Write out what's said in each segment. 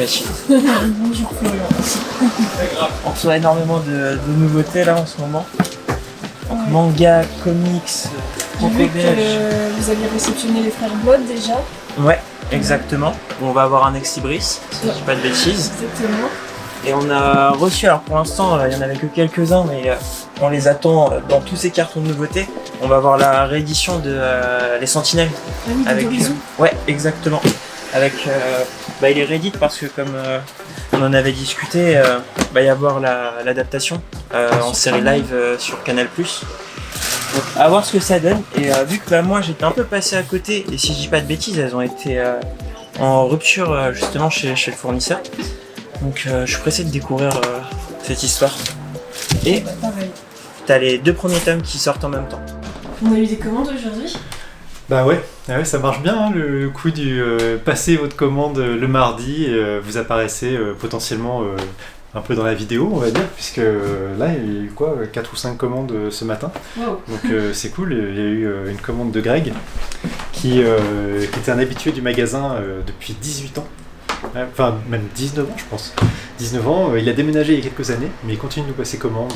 Mathilde. Bonjour Florian. On reçoit énormément de nouveautés là en ce moment. Donc, Ouais. manga, comics, J'ai vu franco-belge. que vous aviez réceptionné les frères Blood déjà. Ouais, exactement. On va avoir un Exlibris, si je dis pas de bêtises. Exactement. Et on a reçu, alors pour l'instant il n'y en avait que quelques-uns, mais on les attend dans tous ces cartons de nouveautés. On va avoir la réédition de Les Sentinelles. Ah oui, Avec, bisous. ouais, exactement. Avec, il est réédité parce que comme on en avait discuté, va y avoir l'adaptation en série live sur Canal+. Donc, à voir ce que ça donne. Et vu que moi j'étais un peu passé à côté, et si je dis pas de bêtises, elles ont été en rupture justement chez le fournisseur. Donc je suis pressé de découvrir cette histoire. Et Bah, pareil. t'as les 2 premiers tomes qui sortent en même temps. On a eu des commandes aujourd'hui. Bah ouais, ça marche bien, hein, le coup du passer votre commande le mardi, vous apparaissez potentiellement un peu dans la vidéo, on va dire, puisque là il y a eu 4 ou 5 commandes ce matin, Wow. donc c'est cool. Il y a eu une commande de Greg qui était un habitué du magasin depuis 18 ans. Enfin, même 19 ans, je pense. 19 ans, il a déménagé il y a quelques années, mais il continue de nous passer commande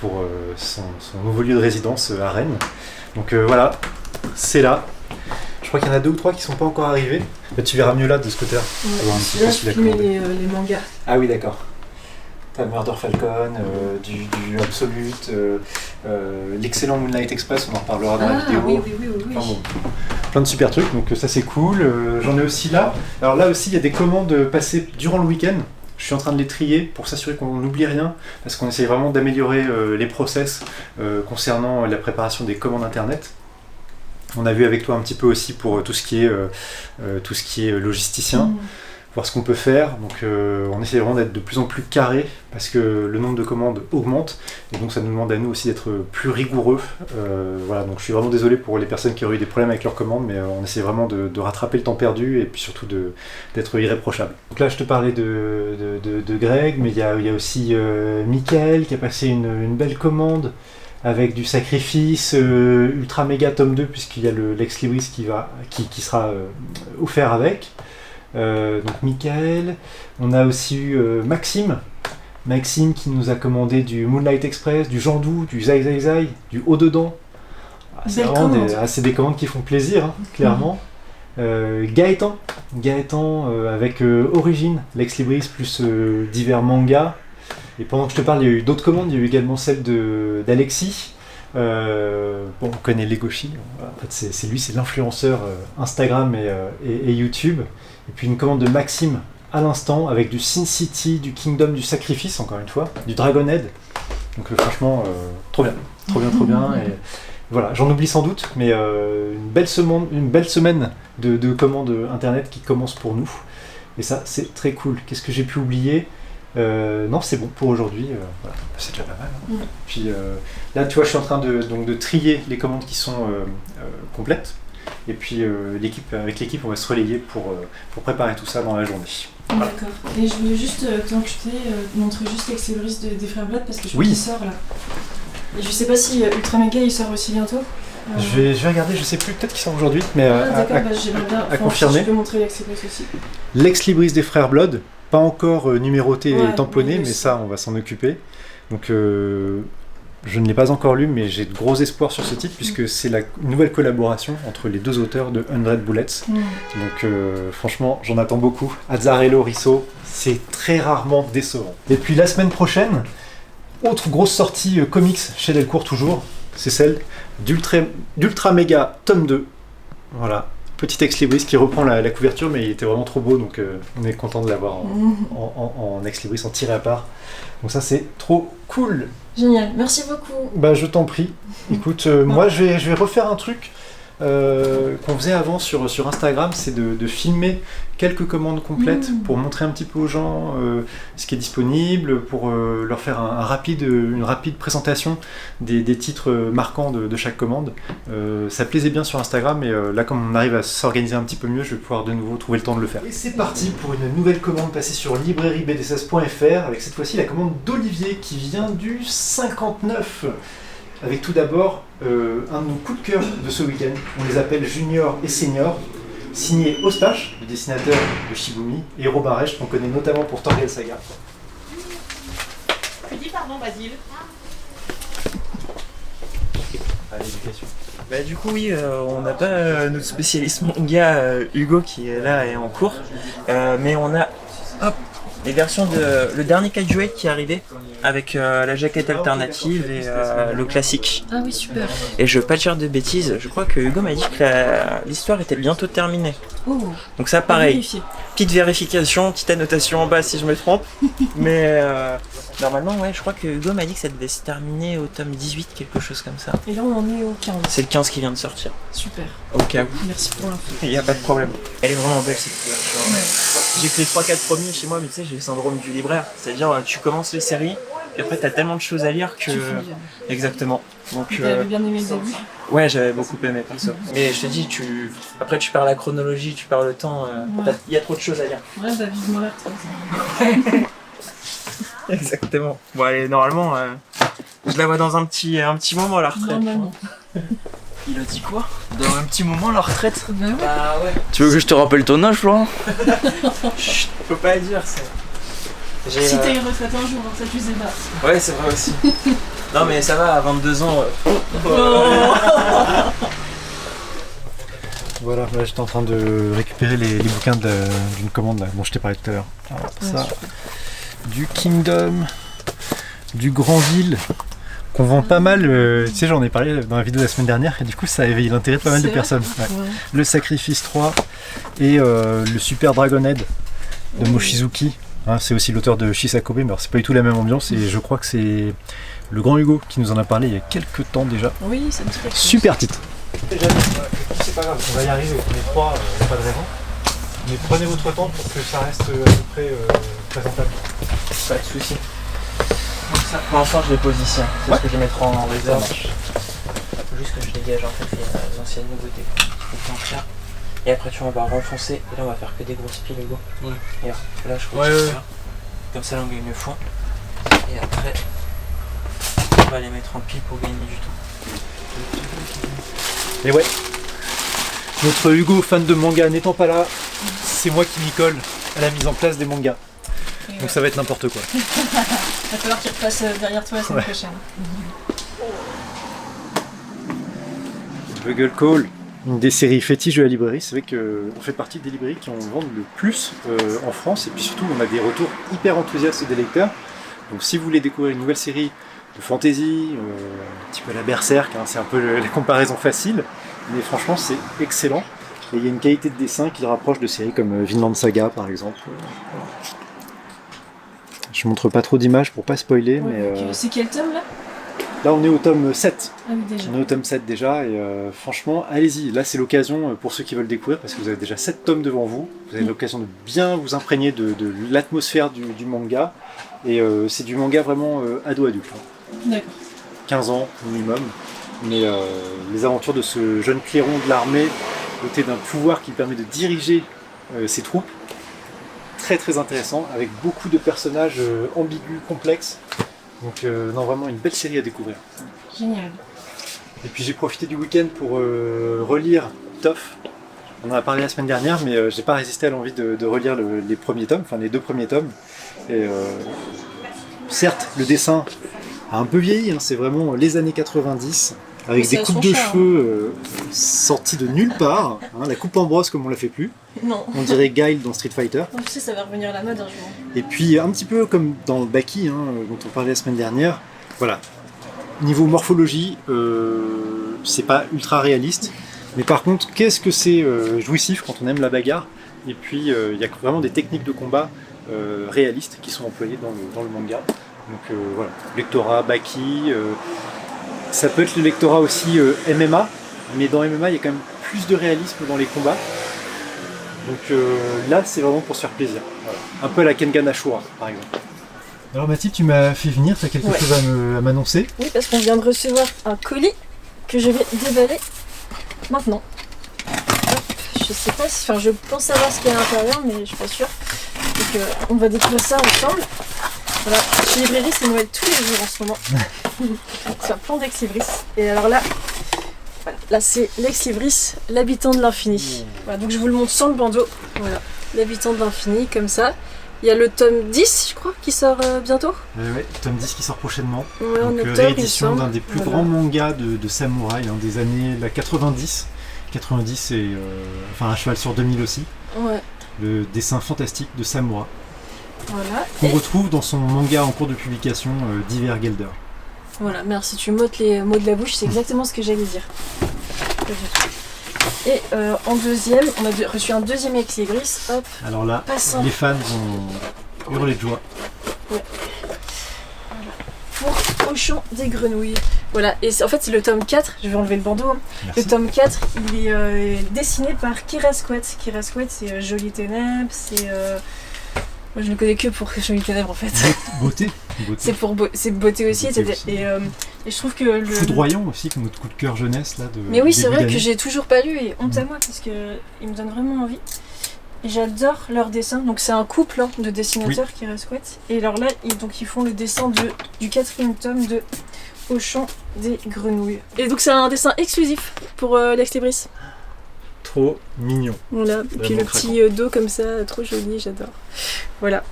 pour son nouveau lieu de résidence à Rennes. Donc voilà, c'est là. Je crois qu'il y en a 2 ou 3 qui sont pas encore arrivés. Mais tu verras mieux là, de ce côté-là. Voir un petit peu Là, ce qu'il je a filmais commandé. les mangas. Ah oui, d'accord. T'as Murder Falcon, du Absolute, l'excellent Moonlight Express, on en reparlera dans la vidéo. Oui. Enfin bon, plein de super trucs, donc ça c'est cool. J'en ai aussi là. Alors là aussi, il y a des commandes passées durant le week-end. Je suis en train de les trier pour s'assurer qu'on n'oublie rien, parce qu'on essaye vraiment d'améliorer les process concernant la préparation des commandes internet. On a vu avec toi un petit peu aussi pour tout ce qui est logisticien. Voir ce qu'on peut faire. Donc on essaie vraiment d'être de plus en plus carré parce que le nombre de commandes augmente et donc ça nous demande à nous aussi d'être plus rigoureux. Voilà, donc je suis vraiment désolé pour les personnes qui auraient eu des problèmes avec leurs commandes, mais on essaie vraiment de rattraper le temps perdu et puis surtout d'être irréprochable. Donc là je te parlais de Greg, mais il y a aussi Mickaël qui a passé une belle commande avec du sacrifice ultra méga tome 2 puisqu'il y a l'ex-libris qui sera offert avec. Donc Mickaël, on a aussi eu Maxime qui nous a commandé du Moonlight Express, du Jandou, du Zai Zai Zai, du Haut Dedans. C'est Belle vraiment commande. c'est des commandes qui font plaisir, hein, clairement. Gaëtan avec Origine, Lex Libris plus divers mangas. Et pendant que je te parle, il y a eu d'autres commandes, il y a eu également celle d'Alexis. On connaît Legoshi, en fait, c'est lui, c'est l'influenceur Instagram et YouTube. Et puis une commande de Maxime à l'instant avec du Sin City, du Kingdom du Sacrifice, encore une fois, du Dragonhead. Donc franchement, trop bien. Et voilà, j'en oublie sans doute, mais une belle semaine de commandes internet qui commence pour nous. Et ça, c'est très cool. Qu'est-ce que j'ai pu oublier ? Non, c'est bon pour aujourd'hui. Voilà. C'est déjà pas mal. Hein. Puis là, tu vois, je suis en train de trier les commandes qui sont complètes. Et puis avec l'équipe, on va se relayer pour préparer tout ça dans la journée. Voilà. D'accord. Et je voulais juste montrer juste l'ex-libris des frères Blood parce que je crois Oui. qu'il sort là. Et je sais pas si Ultra Mega il sort aussi bientôt. Je vais regarder, je sais plus, peut-être qu'il sort aujourd'hui, mais D'accord, j'aimerais bien. à confirmer. Je peux montrer l'ex-libris aussi. L'ex-libris des frères Blood, pas encore numéroté et Ouais, tamponné, oui, mais aussi. ça, on va s'en occuper. Donc, je ne l'ai pas encore lu, mais j'ai de gros espoirs sur ce titre, puisque c'est une nouvelle collaboration entre les 2 auteurs de 100 Bullets. Donc, franchement, j'en attends beaucoup. Azzarello Risso, c'est très rarement décevant. Et puis, la semaine prochaine, autre grosse sortie comics chez Delcourt toujours, c'est celle d'Ultra Mega tome 2. Voilà. Petit ex-libris qui reprend la couverture, mais il était vraiment trop beau, donc on est content de l'avoir en ex-libris, en tiré à part. Donc ça, c'est trop cool. Génial, merci beaucoup. Bah, je t'en prie. Écoute, moi, je vais refaire un truc qu'on faisait avant sur Instagram, c'est de filmer quelques commandes complètes pour montrer un petit peu aux gens ce qui est disponible, pour leur faire une rapide présentation des titres marquants de chaque commande. Ça plaisait bien sur Instagram, et là, comme on arrive à s'organiser un petit peu mieux, je vais pouvoir de nouveau trouver le temps de le faire. Et c'est parti pour une nouvelle commande passée sur librairiebd16.fr, avec cette fois-ci la commande d'Olivier qui vient du 59. Avec tout d'abord un de nos coups de cœur de ce week-end. On les appelle Junior et Senior. signé Eustache, le dessinateur de Shibumi, et Robin Reich, qu'on connaît notamment pour Torgal Saga. Tu dis pardon, Basile. À l'éducation. Bah du coup oui, on n'a pas notre spécialiste manga Hugo qui est là et en cours, mais on a les versions de le dernier Kaiju 8 qui est arrivé avec la jaquette alternative et le classique. Ah oui, super. Et je veux pas dire de bêtises, je crois que Hugo m'a dit que l'histoire était bientôt terminée. Oh, Donc ça à pareil, vérifier. petite vérification, petite annotation en bas si je me trompe, mais normalement ouais, je crois que Hugo m'a dit que ça devait se terminer au tome 18, quelque chose comme ça. Et là, on en est au 15. C'est le 15 qui vient de sortir, Super. au cas où. Merci pour l'info. Il n'y a pas de problème. Elle est vraiment belle cette couverture. J'ai que les 3-4 premiers chez moi, mais tu sais, j'ai le syndrome du libraire. C'est-à-dire, tu commences les séries, et après, t'as tellement de choses à lire que. Tu fais bien. Exactement. Donc, Tu avais bien aimé le début. ouais, j'avais beaucoup aimé perso. Mais je te dis, après, tu perds la chronologie, tu perds le temps. Ouais. Il y a trop de choses à lire. Ouais, bah vivement la retraite. Exactement. Bon, allez, normalement, je la vois dans un petit moment, la retraite. Normalement. Il a dit quoi? Dans un petit moment, la retraite? Bah ouais. Bah ouais. Tu veux que je te rappelle ton âge, Florent? Chut, faut pas le dire, c'est. Si t'as une retraite un jour, ça tu sais pas. Ouais, c'est vrai aussi. Non, mais ça va, à 22 ans. Voilà, là j'étais en train de récupérer les bouquins d'une commande là, dont je t'ai parlé tout à l'heure. Alors, ça, du Kingdom, du Grandville, qu'on vend pas mal, tu sais j'en ai parlé dans la vidéo de la semaine dernière, et du coup ça a éveillé l'intérêt de pas mal de C'est vrai. personnes. Ouais. Ouais. Le Sacrifice 3 et le Super Dragonhead de Mochizuki. Hein, c'est aussi l'auteur de Shisakobe, mais alors c'est pas du tout la même ambiance, et je crois que c'est le grand Hugo qui nous en a parlé il y a quelques temps déjà. Oui, ça me dit quelque chose. Super titre. C'est pas grave, on va y arriver, on est trois, pas de raison. Mais prenez votre temps pour que ça reste à peu près présentable. Pas de soucis. Donc ça, pour l'instant, je les pose ici. C'est ce que je vais mettre en réserve. Faut juste que je dégage en fait les anciennes nouveautés. Donc là. Et après, tu vois, on va renfoncer. Et là, on va faire que des grosses piles, Hugo. Ouais. Et là, je continue ça. Comme ça, là, on gagne le fond. Et après, on va les mettre en pile pour gagner du temps. Et ouais, notre Hugo, fan de manga, n'étant pas là, c'est moi qui m'y colle à la mise en place des mangas. Et Donc ouais. ça va être n'importe quoi. Va falloir qu'il repasse derrière toi la semaine prochaine. Bugle Call, une des séries fétiches de la librairie. C'est vrai qu'on fait partie des librairies qui en vendent le plus en France. Et puis surtout, on a des retours hyper enthousiastes des lecteurs. Donc si vous voulez découvrir une nouvelle série de fantasy, un petit peu la Berserk, hein, c'est un peu la comparaison facile. Mais franchement, c'est excellent. Et il y a une qualité de dessin qui le rapproche de séries comme Vinland Saga, par exemple. Je montre pas trop d'images pour pas spoiler, Ouais, mais ok. C'est quel tome là? là on est au tome 7. Ah oui, déjà. On est au tome 7 déjà, et franchement, allez-y. Là, c'est l'occasion pour ceux qui veulent découvrir, parce que vous avez déjà 7 tomes devant vous. Vous avez l'occasion de bien vous imprégner de l'atmosphère du manga. Et c'est du manga vraiment ado-adulte. Hein. D'accord. 15 ans minimum. Mais les aventures de ce jeune clairon de l'armée, doté d'un pouvoir qui permet de diriger ses troupes. Très très intéressant, avec beaucoup de personnages ambigus, complexes. Donc non, vraiment une belle série à découvrir. Génial. Et puis j'ai profité du week-end pour relire Toff. On en a parlé la semaine dernière, mais j'ai pas résisté à l'envie de relire les premiers tomes, enfin les 2 premiers tomes. Et certes, le dessin a un peu vieilli, hein, c'est vraiment les années 90, avec Ça des a coupes son de charme. cheveux sorties de nulle part, hein, la coupe en brosse comme on la fait plus. Non. On dirait Guile dans Street Fighter. Donc, tu sais, ça va revenir à la mode un jour. Et puis un petit peu comme dans Baki, hein, dont on parlait la semaine dernière, voilà. Niveau morphologie, c'est pas ultra réaliste, mais par contre, qu'est-ce que c'est jouissif quand on aime la bagarre. Et puis il y a vraiment des techniques de combat réalistes qui sont employées dans le manga. Donc voilà, lectorat, Baki, ça peut être le lectorat aussi MMA, mais dans MMA il y a quand même plus de réalisme dans les combats. Donc là, c'est vraiment pour se faire plaisir. Voilà. Un peu à la Kengan Ashura, par exemple. Alors Mathilde, tu m'as fait venir, tu as quelque Ouais. chose à m'annoncer? Oui, parce qu'on vient de recevoir un colis que je vais déballer maintenant. Hop, je sais pas si. Enfin, je pense savoir ce qu'il y a à l'intérieur, mais je suis pas sûre. Donc, on va découvrir ça ensemble. Voilà, chez Librairie, c'est Noël tous les jours en ce moment. C'est un plan d'Exibris. Et alors là, voilà. là c'est Lex Libris, l'habitant de l'infini. Voilà, donc je vous le montre sans le bandeau. Voilà, l'habitant de l'infini, comme ça. Il y a le tome 10, je crois, qui sort bientôt. Ouais, tome 10 qui sort prochainement. Ouais, en Donc, octobre, réédition il me d'un semble. des plus Voilà. grands mangas de samouraï, des années 90. 90 et enfin un cheval sur 2000 aussi. Ouais, Le dessin fantastique de Samura, voilà. qu'on Et retrouve dans son manga en cours de publication, Diver Gelder. voilà, merci, tu m'ôtes les mots de la bouche, c'est exactement ce que j'allais dire. Pas du tout. Et en deuxième, on a reçu un deuxième Lex Libris, hop, Alors là, Passant. les fans vont hurler de joie. pour Auchan des Grenouilles. Voilà, et en fait c'est le tome 4, je vais enlever le bandeau. Hein. Merci. Le tome 4, il est dessiné par Kira Squat. Kira Squat, c'est Jolies Ténèbres, c'est... Moi je ne connais que pour Jolies Ténèbres en fait. Beauté. C'est pour c'est beauté aussi, Beauté etc. aussi. Et je trouve que le... Foudroyant aussi, comme notre coup de cœur jeunesse là. Mais oui, c'est début vrai d'année. que j'ai toujours pas lu et honte à moi parce que il me donne vraiment envie. Et j'adore leurs dessins. Donc c'est un couple de dessinateurs qui restent squat. Et alors là, ils font le dessin du 4e tome de Auchan des Grenouilles. Et donc c'est un dessin exclusif pour Lex Libris. Trop mignon. Voilà. Et puis le craquant. petit dos comme ça, trop joli, j'adore. Voilà.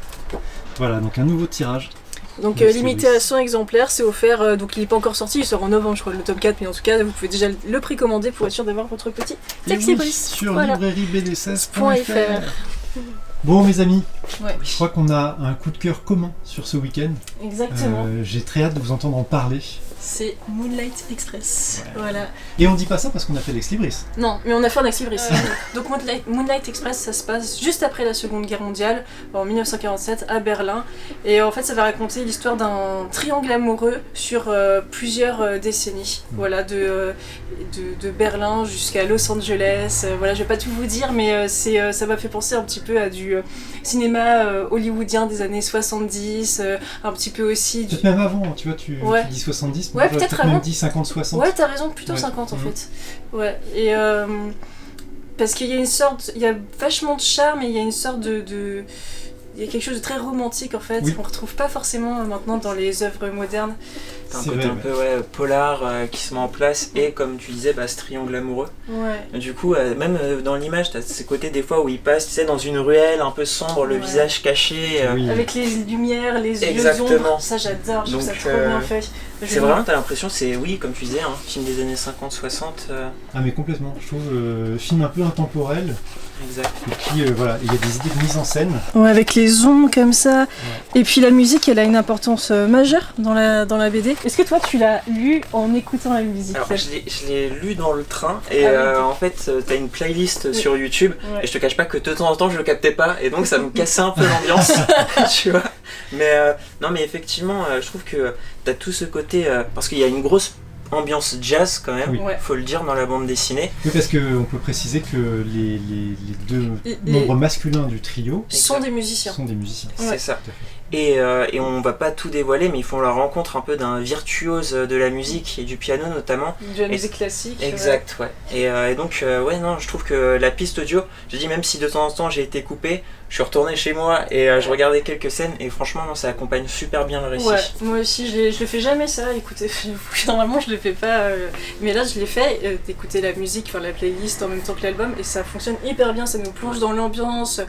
Voilà, donc un nouveau tirage. Donc Lex limité Libris. à 100 exemplaires, c'est offert. Donc il n'est pas encore sorti, il sort en novembre, je crois, le tome 4. Mais en tout cas, vous pouvez déjà le précommander pour être sûr d'avoir votre petit Et Lex oui, Libris. sur Voilà. librairiebd16.fr. Bon mes amis, Ouais. je crois qu'on a un coup de cœur commun sur ce week-end. Exactement. J'ai très hâte de vous entendre en parler. C'est Moonlight Express. Ouais. Voilà. Et on dit pas ça parce qu'on a fait Lex Libris. Non, mais on a fait un Lex Libris. Donc Moonlight Express, ça se passe juste après la Seconde Guerre mondiale, en 1947, à Berlin. Et en fait, ça va raconter l'histoire d'un triangle amoureux sur plusieurs décennies. Voilà, de Berlin jusqu'à Los Angeles. Voilà, je vais pas tout vous dire, mais ça m'a fait penser un petit peu à du cinéma hollywoodien des années 70, un petit peu aussi du... Peut-être même avant, tu vois, tu Ouais. dis 70, Ouais, moi, j'aurais peut-être même avant. dit 50-60. Ouais, t'as raison, plutôt Ouais. 50 en Mhm. fait. Ouais, et parce qu'il y a une sorte, il y a vachement de charme et il y a une sorte il y a quelque chose de très romantique en fait, Oui. qu'on retrouve pas forcément maintenant dans les œuvres modernes. T'as un C'est côté vrai, un peu polar qui se met en place et comme tu disais, ce triangle amoureux. Ouais. Du coup, même dans l'image, t'as ces côtés des fois où il passe, tu sais, dans une ruelle un peu sombre, le Ouais. visage caché. Oui. Avec les lumières, les yeux Exactement. d'ombre, ça j'adore, je trouve ça Donc, trop bien fait. Je C'est vais- vraiment, t'as l'impression, c'est oui, comme tu disais, film des années 50-60. Ah mais complètement, je trouve film un peu intemporel, Exact. et puis voilà, il y a des idées de mise en scène. Ouais, avec les ombres comme ça. Et puis la musique, elle a une importance majeure dans la BD. Est-ce que toi, tu l'as lu en écoutant la musique? Alors, je l'ai lu dans le train et Ah oui. en fait, t'as une playlist Oui. sur YouTube Ouais. et je te cache pas que de temps en temps je le captais pas et donc ça me cassait un peu l'ambiance, tu vois. Mais non, mais effectivement, je trouve que t'as tout ce côté parce qu'il y a une grosse ambiance jazz quand même, Oui. Ouais. faut le dire dans la bande dessinée. Oui, parce qu'on peut préciser que les deux Les- membres masculins du trio Sont des musiciens. sont des musiciens. Ouais. C'est ça. Tout à fait. Et on va pas tout dévoiler, mais ils font la rencontre un peu d'un virtuose de la musique et du piano notamment. De la Et- musique classique. Exact, ouais. Et donc, ouais, non, je trouve que la piste audio, je dis même si de temps en temps j'ai été coupé, je suis retourné chez moi et je regardais quelques scènes et franchement, non, ça accompagne super bien le récit. Ouais, moi aussi, je le fais jamais ça, écoutez, normalement je le fais pas, mais là je l'ai fait, d'écouter la musique, enfin la playlist en même temps que l'album, et ça fonctionne hyper bien, ça nous plonge dans l'ambiance,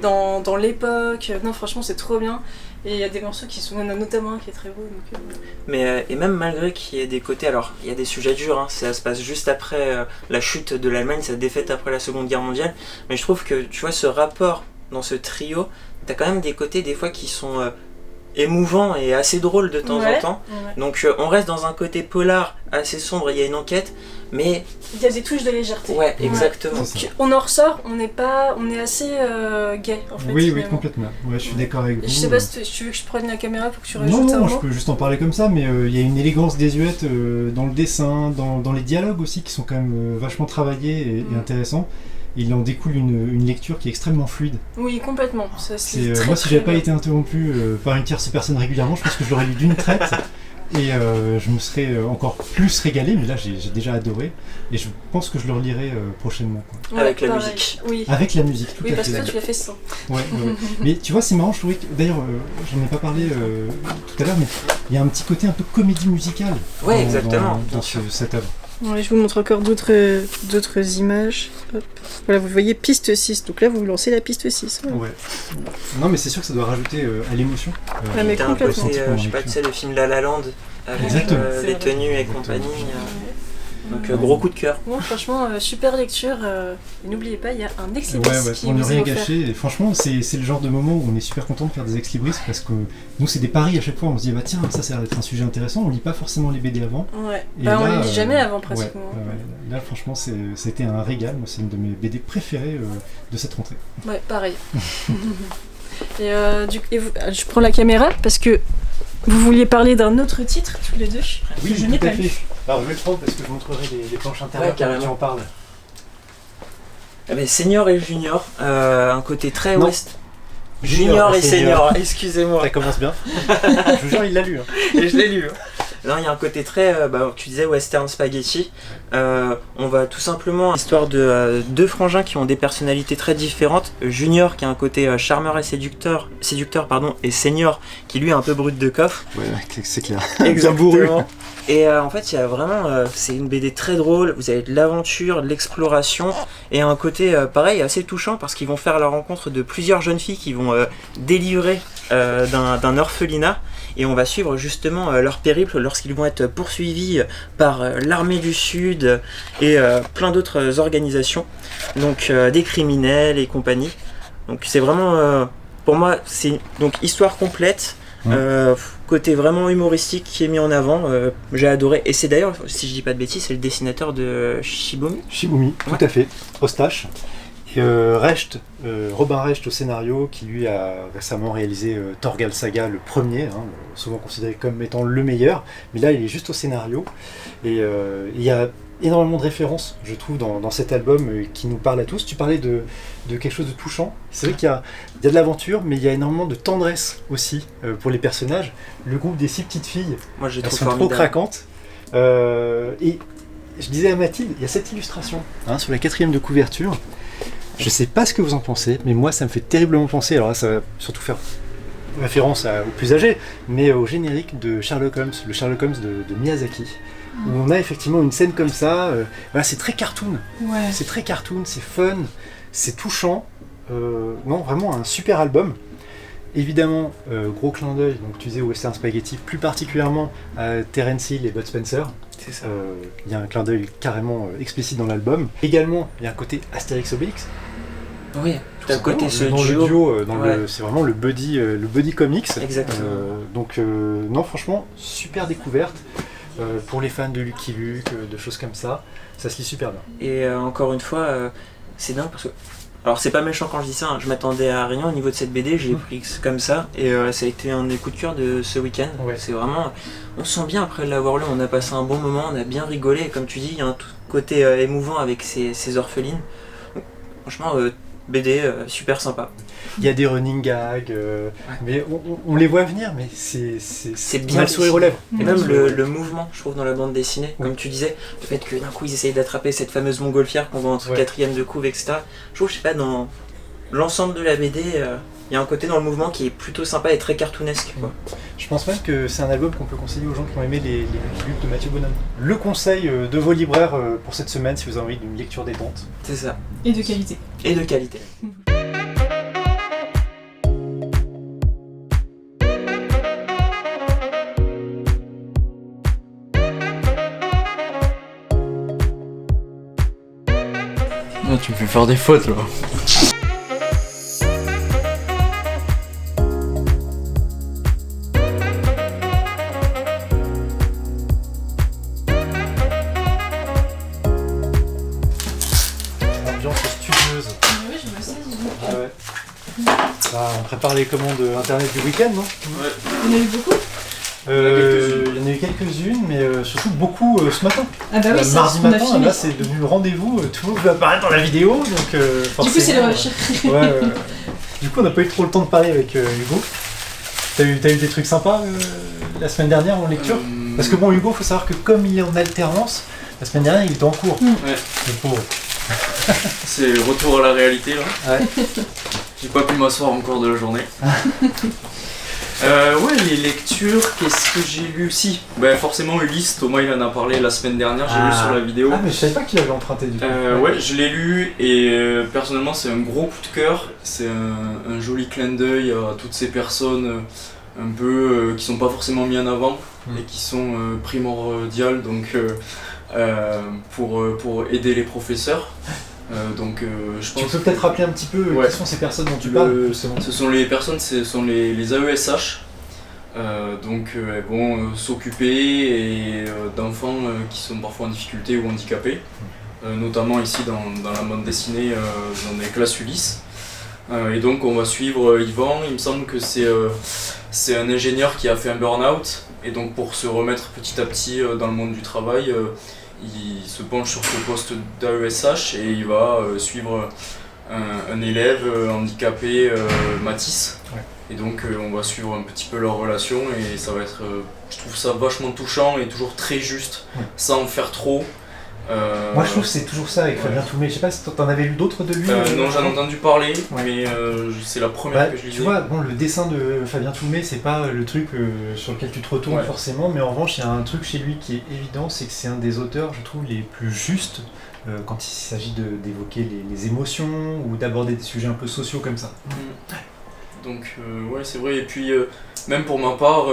dans l'époque, non franchement c'est trop bien, et il y a des morceaux qui sont, il y en a notamment un qui est très beau, donc... Mais, et même malgré qu'il y ait des côtés, alors il y a des sujets durs, hein, ça se passe juste après la chute de l'Allemagne, sa défaite après la Seconde Guerre mondiale, mais je trouve que, tu vois, ce rapport dans ce trio, t'as quand même des côtés des fois qui sont émouvants et assez drôles de temps Ouais. en temps. Ouais. Donc on reste dans un côté polar assez sombre, il y a une enquête, mais Il y a des touches de légèreté. ouais, exactement. C'est ça. Donc, on en ressort, on est assez gay en fait. Oui, oui, finalement. complètement. Ouais, je suis d'accord avec vous. Je sais pas si tu veux que je prenne la caméra pour que tu rajoutes Non, un non, je mot. peux juste en parler comme ça, mais il y a une élégance désuète dans le dessin, dans les dialogues aussi, qui sont quand même vachement travaillés et intéressants. Il en découle une lecture qui est extrêmement fluide. Oui, complètement. Ça, c'est très, Moi, si très j'avais pas bien. été interrompu par une tierce personne régulièrement, je pense que je l'aurais lu d'une traite. Et je me serais encore plus régalé, mais là j'ai déjà adoré. Et je pense que je le relirai prochainement. Quoi. Avec la pareil. musique. Oui. Avec la musique, tout Oui, à parce que fait. toi tu l'as fait sans. Ouais, ouais. Mais tu vois, c'est marrant, je trouvais que. D'ailleurs, j'en ai pas parlé tout à l'heure, mais il y a un petit côté un peu comédie musicale Ouais, dans- exactement, dans bien sûr. cette œuvre. Ouais, je vous montre encore d'autres images. Hop. Voilà, vous voyez piste 6. Donc là, vous lancez la piste 6. Voilà. Ouais. Non, mais c'est sûr que ça doit rajouter à l'émotion. Ah, mais T'as un complètement. côté, je sais pas, tu sais, le film La La Land, avec Exactement. les tenues et compagnie. Donc gros coup de cœur. Bon, franchement, super lecture. Et n'oubliez pas, il y a un ex-libris qui pour ne vous est rien offert. gâcher. Et franchement, c'est le genre de moment où on est super content de faire des ex-libris parce que nous, c'est des paris à chaque fois. On se dit, bah tiens, ça a l'air d'être un sujet intéressant. On lit pas forcément les BD avant. Ouais. Et Bah, on là, les lit jamais avant, ouais, pratiquement. là, franchement, c'était un régal. Moi, c'est une de mes BD préférées de cette rentrée. Ouais, pareil. Et je prends la caméra parce que vous vouliez parler d'un autre titre, tous les deux. Oui, que je n'ai tout à pas fait. lu. Alors, je vais le prendre parce que je montrerai les planches intérieures Ouais, carrément. qui en parlent. Ah, mais senior et junior, un côté très Non. ouest. Junior et senior, excusez-moi. Ça commence bien. Je vous jure, il l'a lu. Hein. Et je l'ai lu. Non, il y a un côté très, tu disais western spaghetti. On va tout simplement, histoire de deux frangins qui ont des personnalités très différentes. Junior qui a un côté charmeur et séducteur pardon, et Senior qui lui est un peu brut de coffre. Ouais, c'est clair. Exactement. Et en fait, il y a vraiment, c'est une BD très drôle. Vous avez de l'aventure, de l'exploration et un côté pareil assez touchant parce qu'ils vont faire la rencontre de plusieurs jeunes filles qui vont délivrer d'un orphelinat. Et on va suivre justement leur périple lorsqu'ils vont être poursuivis par l'armée du Sud et plein d'autres organisations, donc des criminels et compagnie. Donc c'est vraiment, pour moi, c'est donc histoire complète, côté vraiment humoristique qui est mis en avant, j'ai adoré. Et c'est d'ailleurs, si je dis pas de bêtises, c'est le dessinateur de Shibumi. Shibumi, Ouais. tout à fait. Eustache. Et Recht, Robin Recht au scénario, qui lui a récemment réalisé Torgal Saga, le premier, souvent considéré comme étant le meilleur, mais là il est juste au scénario. Et il y a énormément de références, je trouve, dans cet album qui nous parle à tous. Tu parlais de quelque chose de touchant. C'est vrai qu'il y a de l'aventure, mais il y a énormément de tendresse aussi pour les personnages. Le groupe des 6 petites filles, Moi j'ai elles trouvé sont trop formidable. craquantes. Et je disais à Mathilde, il y a cette illustration sur la 4e de couverture. Je sais pas ce que vous en pensez, mais moi ça me fait terriblement penser, alors là ça va surtout faire référence aux plus âgés, mais au générique de Sherlock Holmes, le Sherlock Holmes de Miyazaki, où on a effectivement une scène comme ça, voilà, c'est très cartoon, c'est très cartoon, c'est fun, c'est touchant, non vraiment un super album. Évidemment, gros clin d'œil, donc tu disais au Western Spaghetti, plus particulièrement à Terence Hill et Bud Spencer. C'est ça. Il y a un clin d'œil carrément explicite dans l'album. Également, il y a un côté Astérix Obélix. Oui, t'as le côté ce dans duo. le duo, Ouais. c'est vraiment le buddy comics. Exactement. Donc non, franchement, super découverte pour les fans de Lucky Luke, de choses comme ça. Ça se lit super bien. Et encore une fois, c'est dingue parce que. Alors c'est pas méchant quand je dis ça, je m'attendais à rien au niveau de cette BD, je l'ai pris comme ça et ça a été un des coups de cœur de ce week-end. Ouais. C'est vraiment, on sent bien après l'avoir lu, on a passé un bon moment, on a bien rigolé et comme tu dis, il y a un côté émouvant avec ces orphelines. Donc, franchement, BD super sympa. Il y a des running gags, mais on les voit venir, mais c'est bien on a le sourire aux lèvres. Et même le mouvement, je trouve, dans la bande dessinée, Oui. comme tu disais, le fait que d'un coup ils essayent d'attraper cette fameuse montgolfière qu'on voit entre Ouais. 4ème de couve, etc. Je trouve, je sais pas, dans l'ensemble de la BD, il y a un côté dans le mouvement qui est plutôt sympa et très cartoonesque, quoi. Je pense même que c'est un album qu'on peut conseiller aux gens qui ont aimé les Lucky Luke de Mathieu Bonhomme. Le conseil de vos libraires pour cette semaine si vous avez envie d'une lecture détente. C'est ça. Et de qualité. Et de qualité. Non, tu me fais faire des fautes là. Ambiance studieuse. Oui, je me sais. Ah ouais. Ah, on prépare les commandes internet du week-end, non? Il y en a eu beaucoup. Il y en a eu quelques-unes, mais surtout beaucoup ce matin. Ah bah oui, c'est Mardi ce qu'on a matin, filmé. là c'est devenu le rendez-vous, tout le monde va apparaître dans la vidéo, donc Du coup, c'est le rush. Ouais, du coup, on n'a pas eu trop le temps de parler avec Hugo. T'as eu des trucs sympas la semaine dernière en lecture? Parce que bon, Hugo, faut savoir que comme il est en alternance, la semaine dernière il était en cours. Ouais. Le pauvre. C'est retour à la réalité là. Ouais. J'ai pas pu m'asseoir encore de la journée. Ouais, les lectures, qu'est-ce que j'ai lu? Si, bah, forcément Ulysse, Thomas il en a parlé la semaine dernière, j'ai lu sur la vidéo. Ah, mais je savais pas qu'il avait emprunté du coup. Ouais, je l'ai lu et personnellement c'est un gros coup de cœur. C'est un joli clin d'œil à toutes ces personnes un peu qui sont pas forcément mis en avant et qui sont primordiales donc, pour aider les professeurs. Je pense Tu peux peut-être rappeler un petit peu qui sont ces personnes dont tu parles justement. Ce sont les personnes, ce sont les AESH. Elles vont s'occuper d'enfants qui sont parfois en difficulté ou handicapés, notamment ici dans la bande dessinée dans les classes Ulysse. Et donc on va suivre Yvan, il me semble que c'est un ingénieur qui a fait un burn-out et donc pour se remettre petit à petit dans le monde du travail, il se penche sur ce poste d'AESH et il va suivre un élève handicapé, Mathis. Ouais. Et donc on va suivre un petit peu leur relation et ça va être, je trouve ça vachement touchant et toujours très juste, sans en faire trop. Moi je trouve que c'est toujours ça avec Fabien Toulmé, je sais pas si t'en avais lu d'autres de lui Non, j'en ai entendu parler, mais c'est la première que je lisais. Tu vois, bon, le dessin de Fabien Toulmé c'est pas le truc sur lequel tu te retournes forcément, mais en revanche il y a un truc chez lui qui est évident, c'est que c'est un des auteurs je trouve les plus justes quand il s'agit d'évoquer les émotions ou d'aborder des sujets un peu sociaux comme ça. Donc ouais c'est vrai, et puis même pour ma part,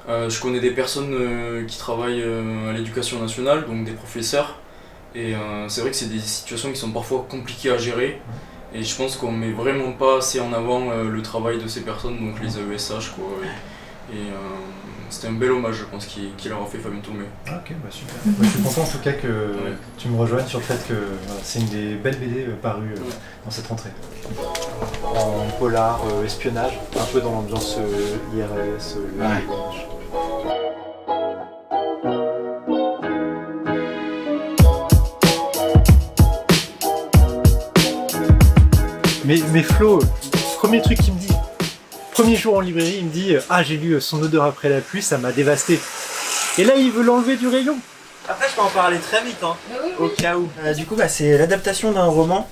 je connais des personnes qui travaillent à l'éducation nationale, donc des professeurs, et c'est vrai que c'est des situations qui sont parfois compliquées à gérer, et je pense qu'on met vraiment pas assez en avant le travail de ces personnes, donc les AESH quoi, et c'était un bel hommage je pense qu'il leur a fait Fabien Toulmé. Ah, ok, bah super. Je suis content en tout cas que tu me rejoignes sur le fait que c'est une des belles BD parues dans cette rentrée. En polar, espionnage, un peu dans l'ambiance IRS, Mais Flo, premier truc qu'il me dit, premier jour en librairie, il me dit « Ah, j'ai lu Son odeur après la pluie, ça m'a dévasté. » Et là, il veut l'enlever du rayon. Après, je peux en parler très vite, hein, au cas où. Du coup, c'est l'adaptation d'un roman.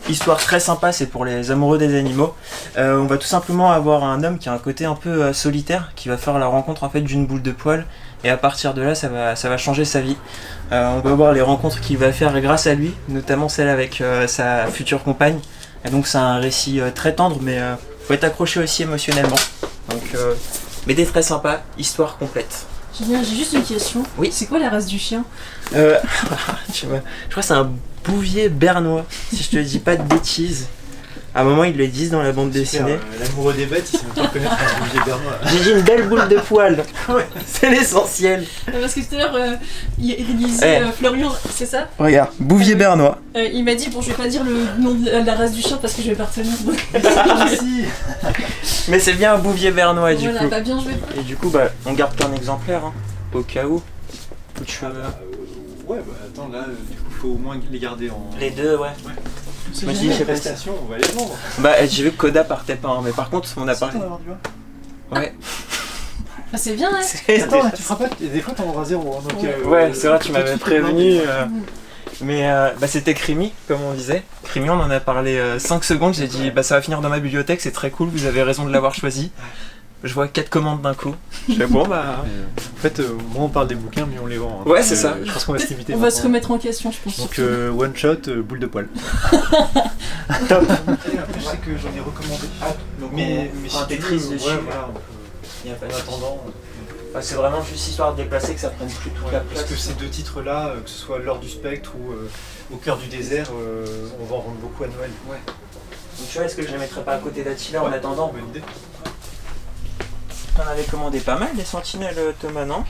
Histoire très sympa, c'est pour les amoureux des animaux. On va tout simplement avoir un homme qui a un côté un peu solitaire, qui va faire la rencontre en fait d'une boule de poil, et à partir de là, ça va changer sa vie. On va voir les rencontres qu'il va faire grâce à lui, notamment celle avec sa future compagne. Et donc c'est un récit très tendre, mais faut être accroché aussi émotionnellement. Donc BD très sympa, histoire complète. J'ai juste une question. Oui. C'est quoi la race du chien? Je crois que c'est un bouvier bernois, si je te dis pas de bêtises. À un moment, ils le disent dans la bande dessinée. L'amoureux des bêtes, il sait même pas reconnaître un bouvier bernois. J'ai dit une belle boule de poil. C'est l'essentiel. Parce que tout à l'heure, il disait Florian, c'est ça? Regarde, bouvier bernois. Il m'a dit, bon, je vais pas dire le nom de la race du chien parce que je vais pas retenir. Si. Mais c'est bien un bouvier bernois, du coup. Bah bien joué. Et du coup, on garde qu'un exemplaire, hein, au cas où. Ouais, attends, là, du coup, faut au moins les garder en. Les deux, ouais. Moi, j'ai des prestations, on va les vendre. J'ai vu que Coda partait pas, hein, mais par contre, on a parlé. Ouais. Bah, c'est bien, hein. Attends, tu feras pas. Des fois, t'en auras zéro. Hein, donc, ouais, c'est vrai, tu m'avais prévenu. Mais c'était Crimi, comme on disait. Crimi, on en a parlé 5 secondes. J'ai dit, ça va finir dans ma bibliothèque, c'est très cool, vous avez raison de l'avoir choisi. Je vois 4 commandes d'un coup. Je fais bon, En fait, moins on parle des bouquins, mieux on les vend. Hein. Ouais, c'est ça. Je pense qu'on va se limiter. On va se remettre en question, je pense. Donc, one shot, boule de poil. Top. Je sais que j'en ai recommandé. Mais si tu triste veux, dessus. ouais, voilà. Il y a pas En de attendant. c'est vraiment juste histoire de déplacer que ça prenne plus toute la place. Parce que ces deux titres-là, que ce soit L'Or du Spectre ou Au cœur du désert, on va en vendre beaucoup à Noël. Ouais. Donc tu vois, est-ce que je les mettrais pas à côté d'Attila en attendant? Bonne idée. T'en avais commandé pas mal des Sentinelles, Thomas, non?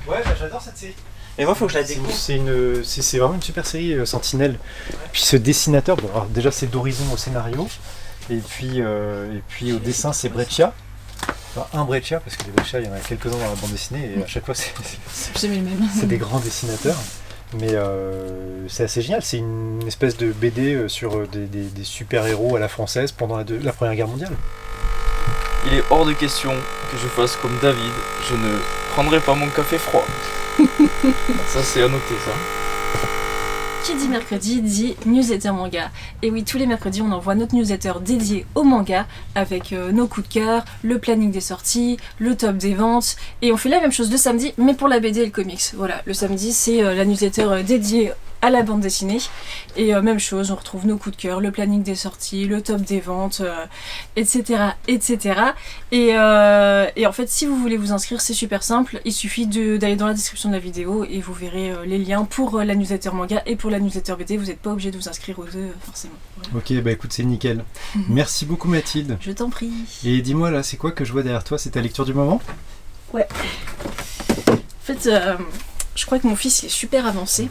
Ouais, j'adore cette série. Et moi, faut que je la découvre. C'est vraiment une super série, Sentinelle. Ouais. Puis ce dessinateur, bon, alors déjà c'est d'Horizon au scénario, et puis au dessin c'est Breccia. Enfin, un Breccia, parce que les Breccia, il y en a quelques-uns dans la bande dessinée, et à chaque fois c'est des grands dessinateurs. Mais c'est assez génial, c'est une espèce de BD sur des super-héros à la française pendant la Première Guerre mondiale. Il est hors de question que je fasse comme David, je ne prendrai pas mon café froid. Ça c'est à noter ça. qui dit mercredi dit newsletter manga. Et oui, tous les mercredis, on envoie notre newsletter dédié au manga avec nos coups de cœur, le planning des sorties, le top des ventes. Et on fait la même chose le samedi, mais pour la BD et le comics. Voilà, le samedi, c'est la newsletter dédiée à la bande dessinée. Et même chose, on retrouve nos coups de cœur, le planning des sorties, le top des ventes, etc. etc. Et en fait, si vous voulez vous inscrire, c'est super simple. Il suffit d'aller dans la description de la vidéo et vous verrez les liens pour la newsletter manga et pour la newsletter BD. Vous n'êtes pas obligé de vous inscrire aux deux, forcément. Voilà. Ok, bah écoute, c'est nickel. Merci beaucoup Mathilde. Je t'en prie. Et dis-moi là, c'est quoi que je vois derrière toi? C'est ta lecture du moment? Ouais. En fait, je crois que mon fils il est super avancé.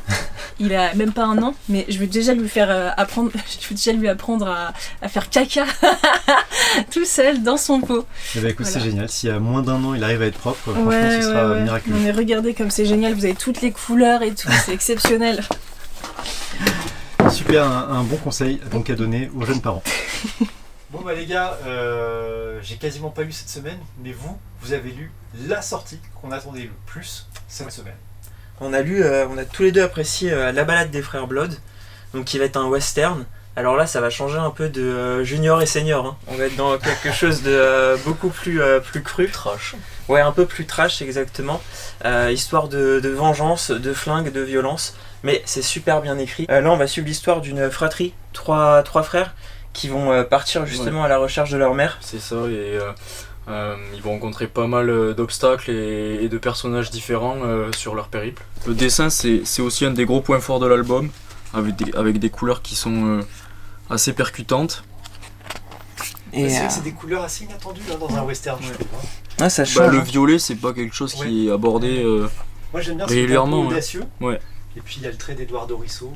Il a même pas 1 an, mais je vais déjà lui faire apprendre. Je vais déjà lui apprendre à faire caca tout seul dans son pot. Eh bah écoute, Voilà. c'est génial. S'il y a moins d'1 an, il arrive à être propre, franchement, Ouais, ce sera ouais. miraculeux. Non mais regardez comme c'est génial. Vous avez toutes les couleurs et tout. C'est exceptionnel. Super, un bon conseil donc à donner aux jeunes parents. Bon bah les gars, j'ai quasiment pas lu cette semaine, mais vous avez lu la sortie qu'on attendait le plus cette semaine. On a tous les deux apprécié La balade des frères Blood, donc qui va être un western. Alors là, ça va changer un peu de junior et senior, hein. On va être dans quelque chose de beaucoup plus cru. Trash. Ouais, un peu plus trash, exactement. Histoire de vengeance, de flingue, de violence. Mais c'est super bien écrit. Là, on va suivre l'histoire d'une fratrie, trois frères, qui vont partir justement à la recherche de leur mère. C'est ça, et ils vont rencontrer pas mal d'obstacles et de personnages différents sur leur périple. Le dessin, c'est aussi un des gros points forts de l'album, avec des couleurs qui sont assez percutantes. Et C'est vrai que c'est des couleurs assez inattendues hein, dans un western, je trouve. Hein. ah, ça change. Le violet, c'est pas quelque chose qui est abordé. Moi j'aime bien régulièrement, ce audacieux. Ouais. Et puis il y a le trait d'Eduardo Risso,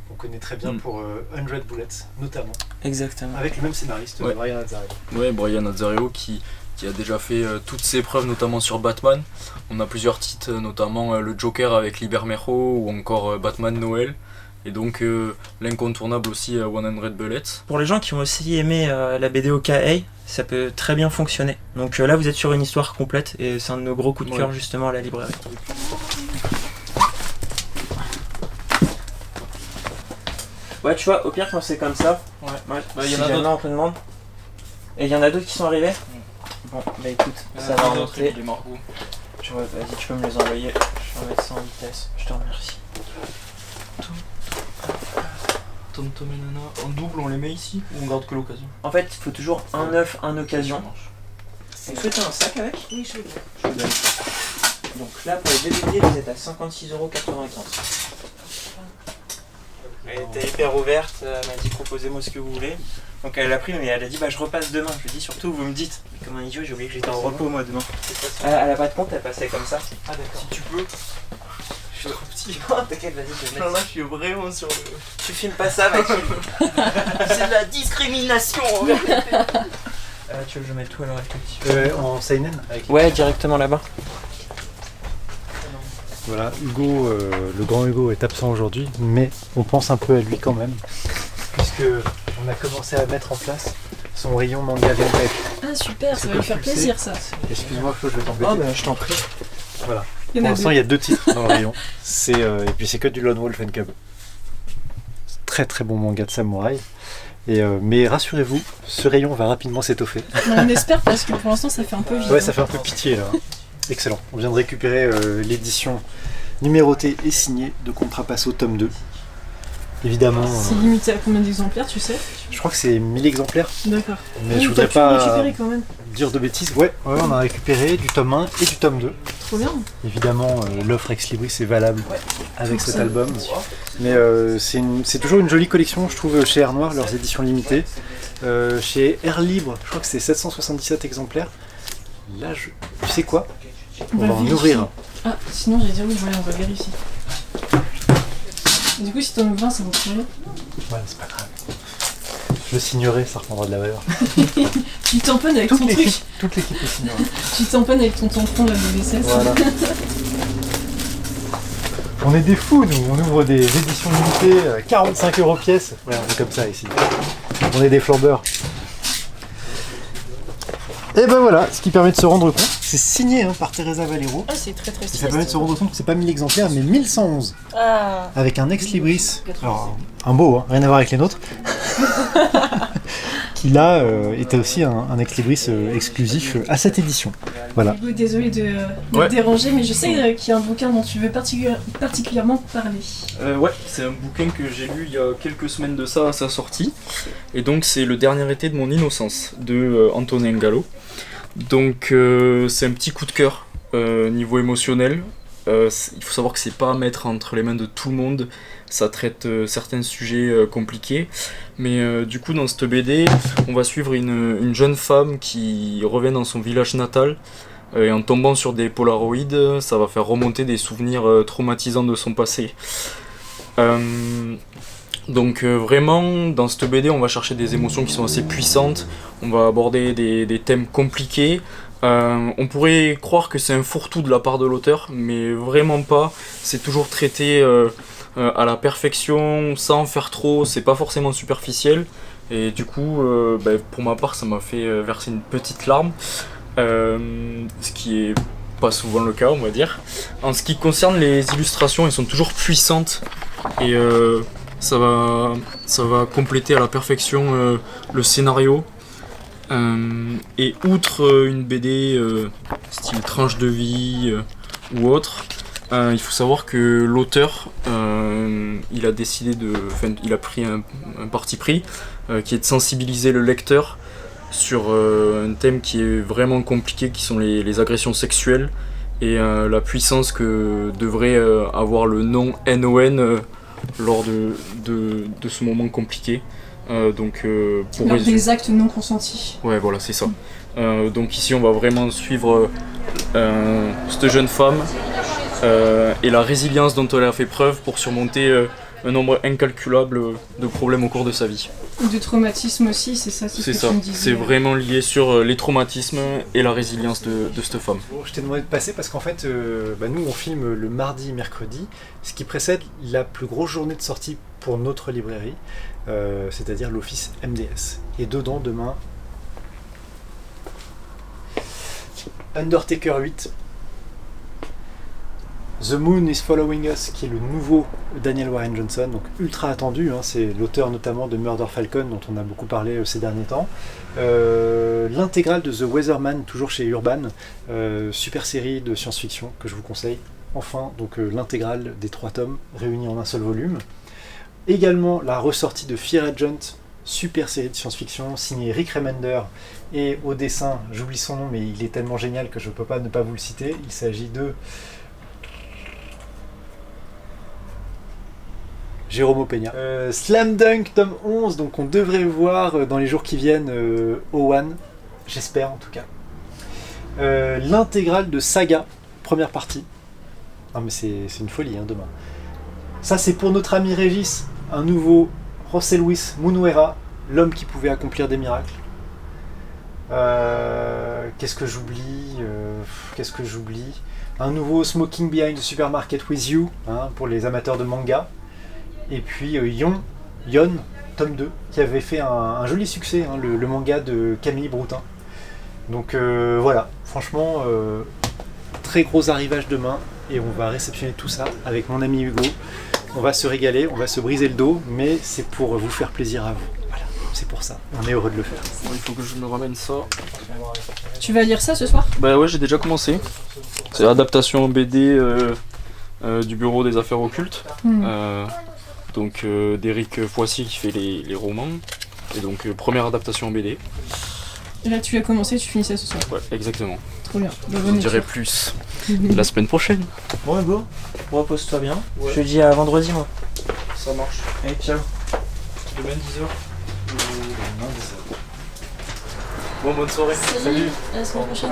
qu'on connaît très bien pour 100 Bullets, notamment. Exactement. Avec le même scénariste, Ouais. Brian Azzarello. Ouais, Brian Azzarello qui a déjà fait toutes ses preuves, notamment sur Batman. On a plusieurs titres, notamment le Joker avec Libermejo ou encore Batman Noël. Et donc l'incontournable aussi 100 Bullets. Pour les gens qui ont aussi aimé la BD OKA, ça peut très bien fonctionner. Donc là, vous êtes sur une histoire complète et c'est un de nos gros coups de cœur justement à la librairie. Ouais, tu vois, au pire quand c'est comme ça, Bah, si y en a jamais d'autres. on te demande. Et il y en a d'autres qui sont arrivés. Bon, bah écoute, ça va remonter. Vas-y, tu peux me les envoyer. Je vais mettre ça en vitesse. Je te remercie. Tom et Nana, en double, on les met ici ou on garde que l'occasion? En fait, il faut toujours un neuf, un occasion. Est-ce que t'as un sac avec? Oui, je veux bien. Je te donne. Donc là, pour les DVD, vous êtes à 56,95€. Elle était hyper ouverte, elle m'a dit proposez-moi ce que vous voulez. Donc elle a pris, mais elle a dit bah je repasse demain. Je lui ai dit surtout vous me dites. Comme un idiot, j'ai oublié que j'étais en repos moi demain. Elle a pas de compte, elle passait comme ça. Ah d'accord. Si tu peux. Je suis trop petit. T'inquiète, vas-y, je vais Non, mettre. là, je suis vraiment sur le. Tu filmes pas ça, Mathilde. C'est de la discrimination. Tu veux que je mette tout à l'heure effectivement. En seinen avec... Ouais, directement là-bas. Voilà, Hugo, le grand Hugo est absent aujourd'hui, mais on pense un peu à lui quand même, puisque on a commencé à mettre en place son rayon manga vintage. Ah super, ça C'est va pas lui faire pulsé. plaisir ça. Excuse-moi Flo, je vais t'embêter. Oh bah je t'en prie. Voilà. Il y Pour en a l'instant, deux. il y a 2 titres dans le rayon. Et puis c'est que du Lone Wolf and Cub. Très très bon manga de samouraï. Mais rassurez-vous, ce rayon va rapidement s'étoffer. On espère parce que pour l'instant ça fait un peu vide. Ouais, ça fait un peu pitié là. Excellent. On vient de récupérer l'édition numérotée et signée de Contrapasso tome 2. Évidemment, C'est limité à combien d'exemplaires, tu sais? je crois que c'est 1000 exemplaires, D'accord. mais Oui, je voudrais t'as pu le pas récupérer quand même. dire de bêtises. Ouais, on a récupéré du tome 1 et du tome 2. Trop bien. Évidemment, l'offre ex libris est valable Ouais. avec Pour cet ça. album. Mais c'est toujours une jolie collection, je trouve, chez Air Noir, leurs éditions limitées. Chez Air Libre, je crois que c'est 777 exemplaires. Là, tu sais quoi? On va en vérifier. ouvrir. Ah, sinon j'allais dire oui, voilà, on va vérifier. Du coup, si t'en ouvres 20, ça vaut combien? Ouais, c'est pas grave. Je le signerai, ça reprendra de la valeur. Tu tamponnes avec ton truc. Toute l'équipe le signera. Tu tamponnes avec ton tampon là de VSS. Voilà. On est des fous, nous. On ouvre des éditions limitées, 45 € pièce. Ouais, on est comme ça ici. On est des flambeurs. Et ben voilà, ce qui permet de se rendre compte, c'est signé par Teresa Valero. Ah, c'est très très Et ça stylé. permet de se rendre compte que c'est pas 1000 exemplaires, mais 1111. Ah, Avec un ex-libris, alors un beau, hein, rien à voir avec les nôtres. Qui là était aussi un ex-libris exclusif à cette édition. Voilà. oui, désolé de Ouais. te déranger, mais je sais qu'il y a un bouquin dont tu veux particulièrement parler. Ouais, c'est un bouquin que j'ai lu il y a quelques semaines de ça à sa sortie. Et donc c'est Le dernier été de mon innocence de Antonin Gallo. Donc c'est un petit coup de cœur niveau émotionnel. Il faut savoir que c'est pas à mettre entre les mains de tout le monde. Ça traite certains sujets compliqués. Mais du coup dans cette BD, on va suivre une jeune femme qui revient dans son village natal. Et en tombant sur des polaroïdes, ça va faire remonter des souvenirs traumatisants de son passé. Donc vraiment, dans cette BD, on va chercher des émotions qui sont assez puissantes. On va aborder des thèmes compliqués. On pourrait croire que c'est un fourre-tout de la part de l'auteur, mais vraiment pas. C'est toujours traité à la perfection, sans faire trop. C'est pas forcément superficiel. Et du coup, pour ma part, ça m'a fait verser une petite larme. Ce qui est pas souvent le cas, on va dire. En ce qui concerne les illustrations, elles sont toujours puissantes et ça va compléter à la perfection le scénario. Et outre une BD style tranche de vie ou autre, il faut savoir que l'auteur il a pris un parti pris qui est de sensibiliser le lecteur sur un thème qui est vraiment compliqué, qui sont les agressions sexuelles et la puissance que devrait avoir le nom NON lors de ce moment compliqué. Donc pour Lors résumer... des actes non consentis. Ouais, voilà, c'est ça. Donc ici, on va vraiment suivre cette jeune femme et la résilience dont elle a fait preuve pour surmonter un nombre incalculable de problèmes au cours de sa vie. De traumatisme aussi, c'est ça, C'est ce que ça, tu me disais. c'est vraiment lié sur les traumatismes et la résilience de cette femme. Bon, je t'ai demandé de passer parce qu'en fait, nous on filme le mardi, mercredi, ce qui précède la plus grosse journée de sortie pour notre librairie, c'est-à-dire l'office MDS. Et dedans, demain, Undertaker 8, The Moon is Following Us, qui est le nouveau Daniel Warren Johnson, donc ultra attendu, hein, c'est l'auteur notamment de Murder Falcon dont on a beaucoup parlé ces derniers temps. L'intégrale de The Weatherman, toujours chez Urban, super série de science-fiction que je vous conseille. Enfin, donc l'intégrale des 3 tomes réunis en un seul volume. Également la ressortie de Fear Agent, super série de science-fiction signée Rick Remender, et au dessin, j'oublie son nom mais il est tellement génial que je ne peux pas ne pas vous le citer. Il s'agit de Jérôme Peña. Slam Dunk tome 11, donc on devrait voir dans les jours qui viennent au One, j'espère en tout cas. L'intégrale de Saga, première partie. Non mais c'est une folie demain. Ça c'est pour notre ami Régis, un nouveau José Luis Munuera, l'homme qui pouvait accomplir des miracles. Qu'est-ce que j'oublie Un nouveau Smoking Behind the Supermarket with You, pour les amateurs de manga. Et puis Yon, tome 2, qui avait fait un joli succès, le manga de Camille Broutin. Donc voilà, franchement, très gros arrivage demain, et on va réceptionner tout ça avec mon ami Hugo. On va se régaler, on va se briser le dos, mais c'est pour vous faire plaisir à vous. Voilà, c'est pour ça, on est heureux de le faire. Il faut que je me ramène ça. Tu vas lire ça ce soir? Bah ouais, j'ai déjà commencé. C'est l'adaptation en BD du Bureau des Affaires Occultes. Donc d'Éric Foissy qui fait les romans. Et donc première adaptation en BD. Et là tu as commencé, tu finis ça ce soir. Ouais, exactement. Trop bien. Je vous en dirai plus la semaine prochaine. Bon Hugo, repose-toi bien. Ouais. Je te dis à vendredi moi. Ça marche. Allez, ciao. Demain 10h. Demain 10h. Bon, bonne soirée. Salut. À la semaine prochaine.